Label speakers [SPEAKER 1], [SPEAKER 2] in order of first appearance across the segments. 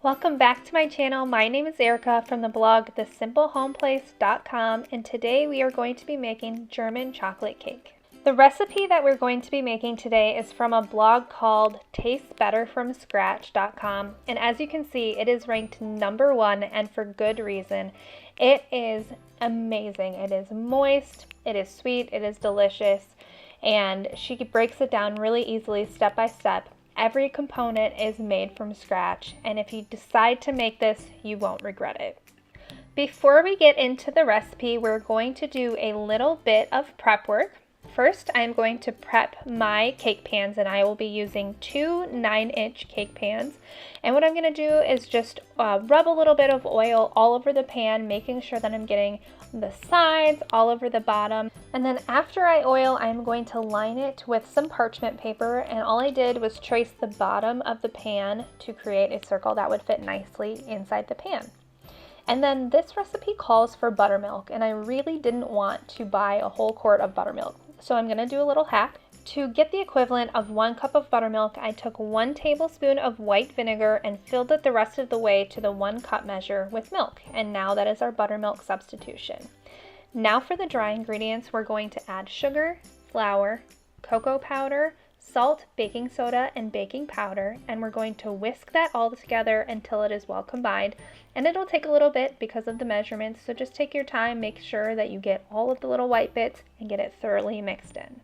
[SPEAKER 1] Welcome back to my channel. My name is Erica from the blog thesimplehomeplace.com, and today we are going to be making German chocolate cake. The recipe that we're going to be making today is from a blog called tastebetterfromscratch.com, and as you can see, it is ranked #1 and for good reason. It is amazing. It is moist, it is sweet, it is delicious, and she breaks it down really easily step by step. Every component is made from scratch, and if you decide to make this, you won't regret it. Before we get into the recipe, we're going to do a little bit of prep work. First, I'm going to prep my cake pans, and I will be using two 9-inch cake pans. And what I'm going to do is just rub a little bit of oil all over the pan, making sure that I'm getting the sides, all over the bottom. And then after I oil, I'm going to line it with some parchment paper, and all I did was trace the bottom of the pan to create a circle that would fit nicely inside the pan. And then this recipe calls for buttermilk, and I really didn't want to buy a whole quart of buttermilk. So I'm going to do a little hack. To get the equivalent of 1 cup of buttermilk, I took 1 tablespoon of white vinegar and filled it the rest of the way to the 1 cup measure with milk. And now that is our buttermilk substitution. Now for the dry ingredients, we're going to add sugar, flour, cocoa powder, salt, baking soda, and baking powder, and we're going to whisk that all together until it is well combined. And it'll take a little bit because of the measurements, so just take your time, make sure that you get all of the little white bits and get it thoroughly mixed in.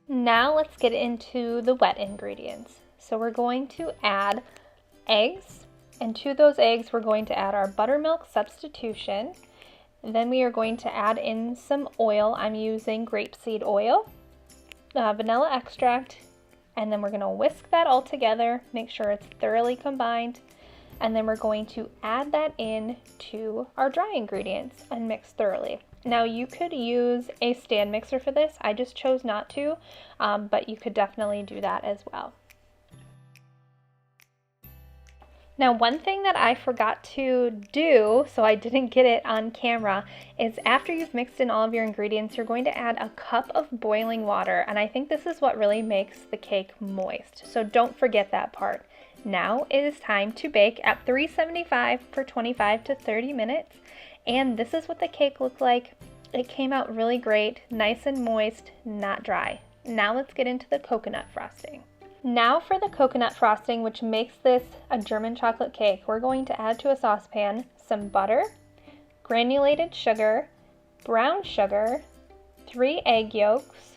[SPEAKER 1] Now let's get into the wet ingredients. So we're going to add eggs, and to those eggs we're going to add our buttermilk substitution. Then we are going to add in some oil. I'm using grapeseed oil, vanilla extract, and then we're going to whisk that all together, make sure it's thoroughly combined, and then we're going to add that in to our dry ingredients and mix thoroughly. Now you could use a stand mixer for this. I just chose not to, but you could definitely do that as well. Now, one thing that I forgot to do, so I didn't get it on camera, is after you've mixed in all of your ingredients, you're going to add a cup of boiling water, and I think this is what really makes the cake moist, so don't forget that part. Now it is time to bake at 375 for 25 to 30 minutes, and this is what the cake looked like. It came out really great, nice and moist, not dry. Now let's get into the coconut frosting. Now for the coconut frosting, which makes this a German chocolate cake, we're going to add to a saucepan some butter, granulated sugar, brown sugar, 3 egg yolks,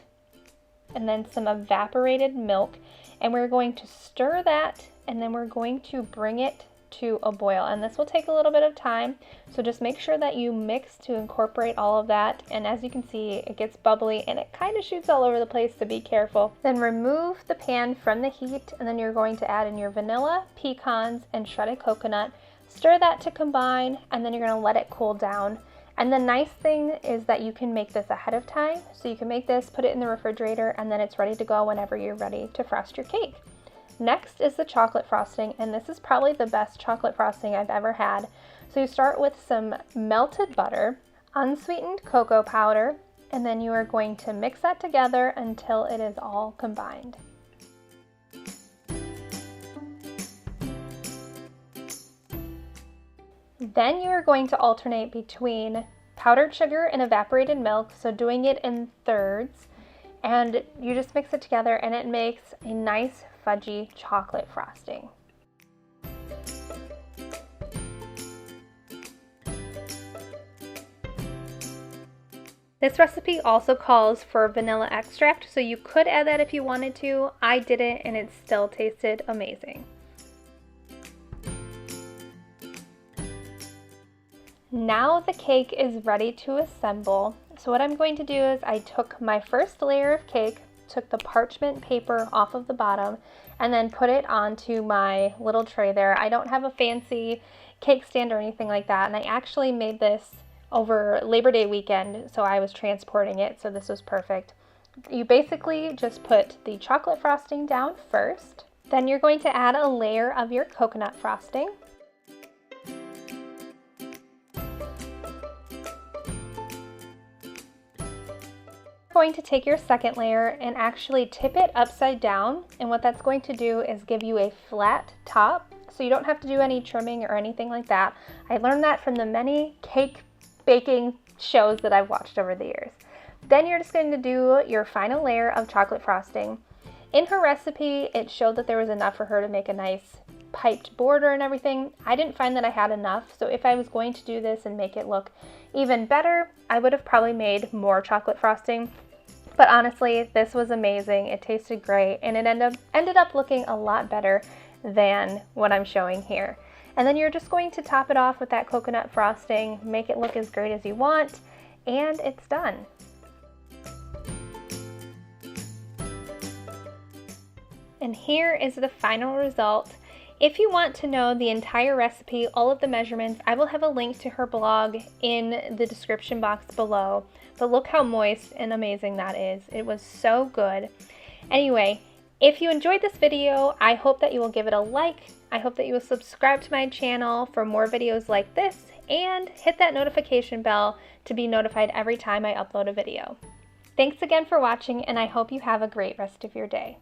[SPEAKER 1] and then some evaporated milk. And we're going to stir that, and then we're going to bring it to a boil. And this will take a little bit of time, so just make sure that you mix to incorporate all of that. And as you can see, it gets bubbly and it kind of shoots all over the place, so be careful. Then remove the pan from the heat, and then you're going to add in your vanilla, pecans, and shredded coconut. Stir that to combine, and then you're going to let it cool down. And the nice thing is that you can make this ahead of time, so you can make this, put it in the refrigerator, and then it's ready to go whenever you're ready to frost your cake. Next is the chocolate frosting, and this is probably the best chocolate frosting I've ever had. So you start with some melted butter, unsweetened cocoa powder, and then you are going to mix that together until it is all combined. Then you are going to alternate between powdered sugar and evaporated milk, so doing it in thirds, and you just mix it together and it makes a nice fudgy chocolate frosting. This recipe also calls for vanilla extract, so you could add that if you wanted to. I didn't, and it still tasted amazing. Now the cake is ready to assemble. So what I'm going to do is I took my first layer of cake, took the parchment paper off of the bottom, and then put it onto my little tray there. I don't have a fancy cake stand or anything like that, and I actually made this over Labor Day weekend, so I was transporting it, so this was perfect. You basically just put the chocolate frosting down first, then you're going to add a layer of your coconut frosting. Going to take your second layer and actually tip it upside down, and what that's going to do is give you a flat top, so you don't have to do any trimming or anything like that. I learned that from the many cake baking shows that I've watched over the years. Then you're just going to do your final layer of chocolate frosting. In her recipe, it showed that there was enough for her to make a nice piped border and everything. I didn't find that I had enough, so if I was going to do this and make it look even better, I would have probably made more chocolate frosting. But honestly, this was amazing. It tasted great, and it ended up looking a lot better than what I'm showing here. And then you're just going to top it off with that coconut frosting, make it look as great as you want, and it's done. And here is the final result. If you want to know the entire recipe, all of the measurements, I will have a link to her blog in the description box below. But look how moist and amazing that is. It was so good. Anyway, if you enjoyed this video, I hope that you will give it a like. I hope that you will subscribe to my channel for more videos like this, and hit that notification bell to be notified every time I upload a video. Thanks again for watching, and I hope you have a great rest of your day.